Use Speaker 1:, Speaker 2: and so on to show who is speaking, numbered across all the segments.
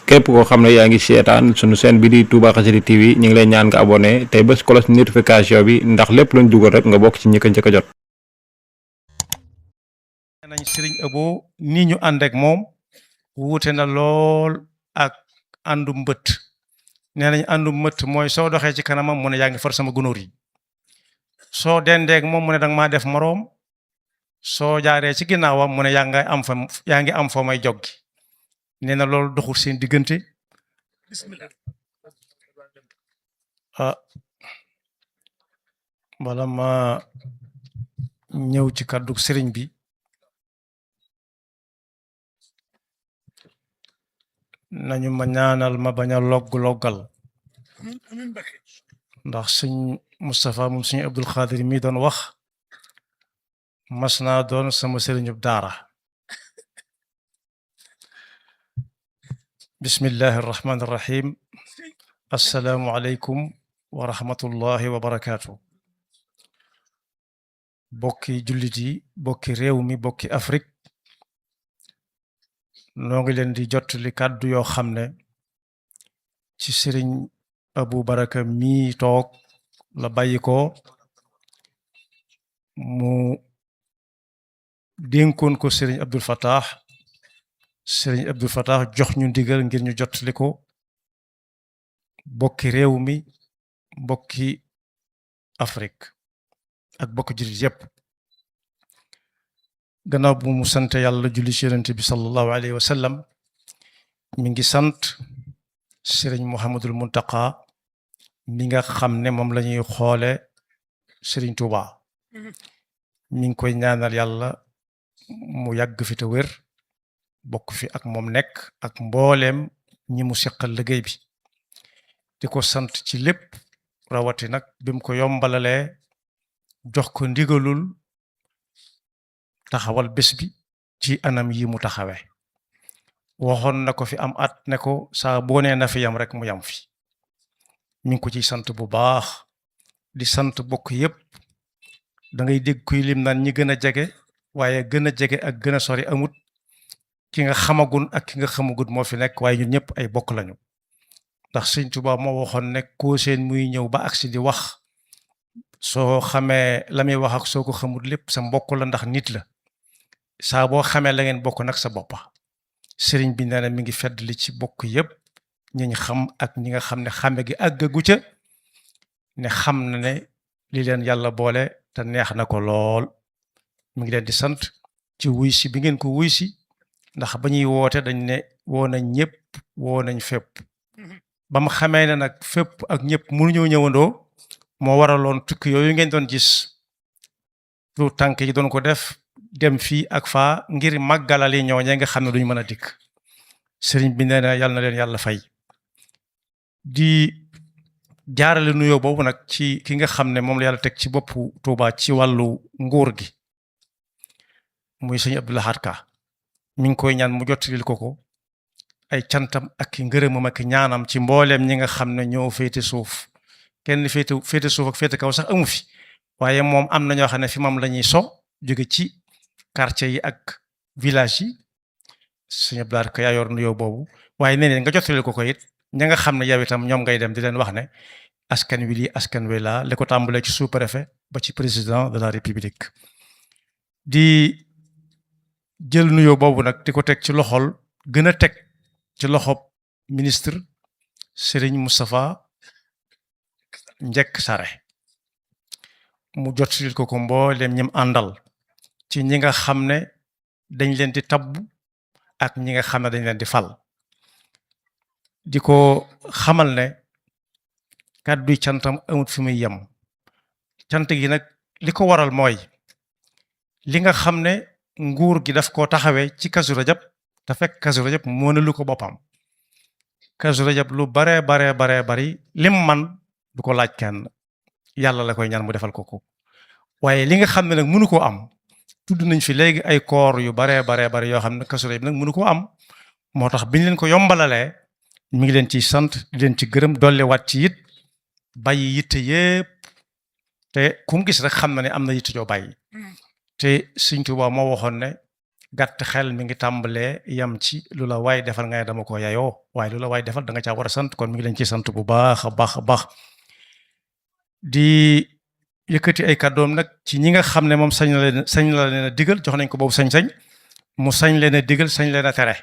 Speaker 1: képp koo xam ne yaa ngi seetaan sunu chaîne bi di Touba Xassida TV ñu ngi lay ñaan nga abonné tey bés cloche notification bi ndax lépp luñ dugal rek nga bokk ci ñi ko njëkk a jot.
Speaker 2: nañ Serigne Abo ni ñu ànd ak moom wuute na lool ak àndu mbëtt nee nañ àndu mbëtt mooy soo doxee ci kanamam mu ne yaa ngi for sama gunóor yi soo dendeeg moom mu ne danga maa def moroom soo jaaree ci ginnaawam mu ne yaa ngi am fa may joggi nee na loolu doxul seen diggante. Bismillah. Bala ma ñëw ci kàddu sëriñ bi nañu ma ñaanal ma bañ a loggal ndax sëñ Moustapha moom sëñ Abdul Xaadir mi doon wax mas naa doon sama sëriñub daara. bismillahi irrahmani irrahim assalaamu aleykum wa rahmatullahi wa barakaatu. bokki jullit yi bokki réew mi bokki Afrique noo ngi leen di jottali kàddu yoo xam ne ci sëriñ Abu Baraka mii toog la bàyyi ko mu dénkoon ko sëriñ Abdul Fattah sëriñ Abdul Fattah jox ñu ndigal ngir ñu jottali ko bokki réew mi bokki Afrique ak bokki jullit yépp. gannaaw bu mu sant yàlla julli ci yonent bi sallallahu alayhi wa sallam mi ngi sant sëriñ Muhammadul Muntaqa mi nga xam ne moom la ñuy xoole sëriñ Touba mi ngi koy ñaanal yàlla mu yàgg fi te wér bokk fi ak moom nekk ak mbooleem ñi mu seqal liggéey bi di ko sant ci lépp rawati nag bi mu ko yombalalee jox ko ndigalul taxawal bés bi ci anam yi mu taxawee waxoon na ko fi am at ne ko saa boo nee na fi yam rek mu yam fi mi ngi ko ciy sant bu baax di sant bokk yépp da ngay dégg kuy lim naan ñi gën a jege waaye gën a jege ak gën a sori amut ki nga xamagun ak ki nga xamagut moo fi nekk waaye ñun ñëpp ay bokk lañu ndax Sëñ Tuubaa moo waxoon ne koo seen muy ñëw ba agsi di wax soo xamee la muy wax ak soo ko xamut lépp sa mbokk la ndax nit la saa boo xamee la ngeen bokk nag sa boppa sëriñ bi nee na mi ngi fedd li ci bokk yépp ñiñ xam ak ñi nga xam ne xame gi àggagu ca ne xam na ne li leen yàlla boole te neex na ko lool mi ngi leen di sant ci wuy si bi ngeen ko wuy si ndax ba ñuy woote dañ ne woo nañ ñëpp woo nañ fépp ba mu xamee ne nag fépp ak ñëpp mënuñoo ñëwandoo moo waraloon tukki yooyu ngeen doon gis lu tànk yi doon ko def dem fii ak faa ngir màggalali ñooñe nga xam ne duñ mën a dikk sëriñ bi nee na yàlla na leen yàlla fay di jaarale nuyoo boobu nag ci ki nga xam ne moom la yàlla teg ci boppu Touba ci wàllu nguur gi muy sëñ Abdou Lahad Ka mi ngi koy ñaan mu jottalil ko ay cantam ak ki ngërëmam ak ñaanam ci mbooleem ñi nga xam ne ñoo féete suuf kenn féete suuf ak féete kaw sax amu fi waaye moom am na ñoo xam ne fi moom la ñuy so jóge ci quartier yi ak village yi sëñ Abdou Lahad Ka yaa yor nuyoo boobu waaye nee nga jottalil ko it ña nga xam ne yow itam ñoom ngay dem di leen wax ne askan wi lii askan wi laa li ko tàmbalee ci sous-préfet ba ci président de la république di jël nuyoo boobu nag di ko teg ci loxol gën a teg ci loxob ministre Serigne Moustapha Njekk Sare mu jottalil ko mbooleem ñim àndal ci ñi nga xam ne dañ leen di tabb ak ñi nga xam ne dañ leen di fal di ko xamal ne kàdduy cantam amut fi muy yem cant gi nag li ko waral mooy li nga xam ne nguur gi daf koo taxawee ci Kazu Rajab te fekk Kazu Rajab moo ne lu ko boppam Kazu Rajab lu baree bari lim man du ko laaj kenn yàlla la koy ñaan mu defal ko waaye li nga xam ne nag mënu koo am tudd nañ fi léegi ay koor yu baree bari yoo xam ne Kazu Rajab nag mënu koo am moo tax biñ leen ko yombalalee mi ngi leen ciy sant di leen ci gërëm dolli waat ci it bàyyi yitte yépp te ku mu gis rek xam na ne am na yitte joo bàyyi te Sëñ Tuubaa moo waxoon ne gàtt xel mi ngi tàmbalee yam ci lu la waay defal nga ne dama ko yayoo waaye lu la waay defal da nga caa war a sant kon mi ngi leen ci sant bu baax a baax a baax di yëkkati ay kàddoom nag ci ñi nga xam ne moom sañ la leen a digal jox nañ ko boobu sañ-sañ mu sañ leen a digal sañ leen a tere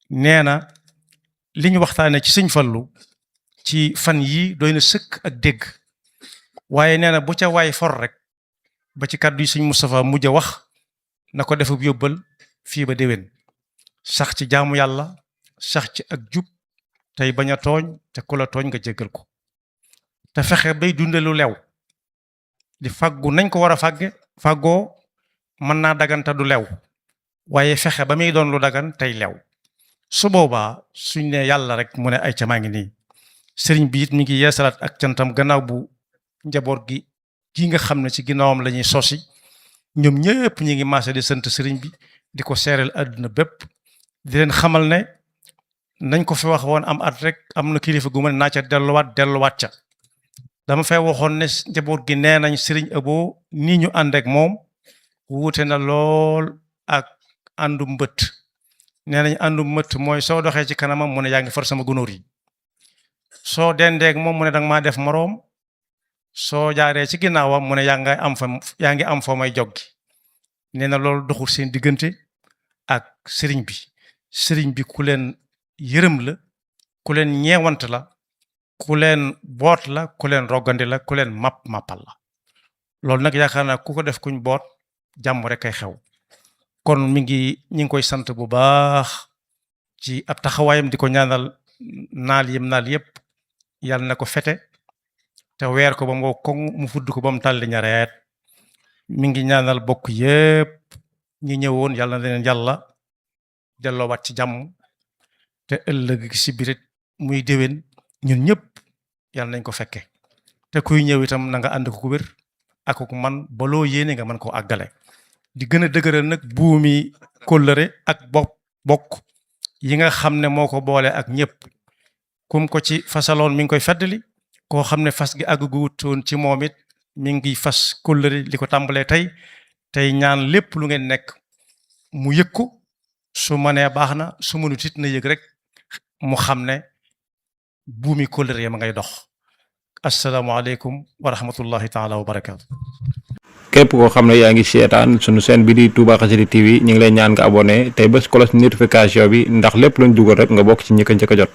Speaker 2: nee na li ñu waxtaane ci sëñ Fallu ci fan yii doy na sëkk ak dégg waaye nee na bu ca waay for rek ba ci kàddu yi sëñ Moustapha mujj a wax na ko defub yóbbal fii ba déwén sax ci jaamu yàlla sax ci ak jub tey bañ a tooñ te ku la tooñ nga jéggal ko te fexe bay dunde lu lew di fàggu nañ ko war a fàggoo mën naa daganta du lew waaye fexe ba muy doon lu dagan tey lew su boobaa suñ ne yàlla rek mu ne ay ca maa ngi nii sëriñ bi it mi ngi yeesalaat ak cantam gannaaw bu njaboot gi nga xam ne ci ginnaawam la ñuy sosi ñoom ñëpp ñi ngi maase di sant sëriñ bi di ko seereel àdduna bépp di leen xamal ne nañ ko fi wax woon am at rek am na kilifa gu ma ne naa ca delluwaat ca dama fay waxoon ne njaboot gi nee nañ sëriñ Abo nii ñu ànd ak moom wuute na lool ak àndu mbëtt nee nañ àndu mbëtt mooy soo doxee ci kanamam mu ne yaa ngi far sama gunóor yi soo dendeeg moom mu ne danga maa def moroom soo jaaree ci ginnaawam mu ne yaa ngi am fa may joggi nee na loolu doxul seen diggante ak sëriñ bi ku leen yërëm la ku leen ñeewant la ku leen boot la ku leen roggandi la ku leen màppal la loolu nag yaakaar naa ku ko def kuñ boot jàmm rek ay xew kon ñi ngi koy sant bu baax ci ab taxawaayam di ko ñaanal naal yëpp yàlla na ko fete te weer ko ba mu koŋ mu fudd ko ba mu tàlli ñareet mi ngi ñaanal bokk yépp ñi ñëwoon yàlla na leen yàlla delloowaat ci jàmm te ëllëg si birit muy déwén ñun ñëpp yàlla nañ ko fekke te kuy ñëw itam na nga ànd ko wér ak ko man ba loo yéene nga mën koo àggale di gën a dëgëral nag buumi kóllëre ak bokk yi nga xam ne moo ko boole ak ñëpp kum ko ci fasaloon mi ngi koy feddali koo xam ne fas gi àgguwutoon ci moom it mi ngi fas kóllëre li ko tàmbalee tey ñaan lépp lu ngeen nekk mu yëg ko su mënee baax na su mënut it na yëg rek mu xam ne buumi kóllëre ma ngay dox asalaamaaleykum wa rahmatullahi taala wa barakaatu.
Speaker 1: képp koo xam ne yaa ngi seetaan sunu chaîne bi di Touba Xassida TV ñu ngi lay ñaan nga abonné tey bés cloche notification bi ndax lépp luñ dugal rek nga bokk ci ñi ko njëkk a jot.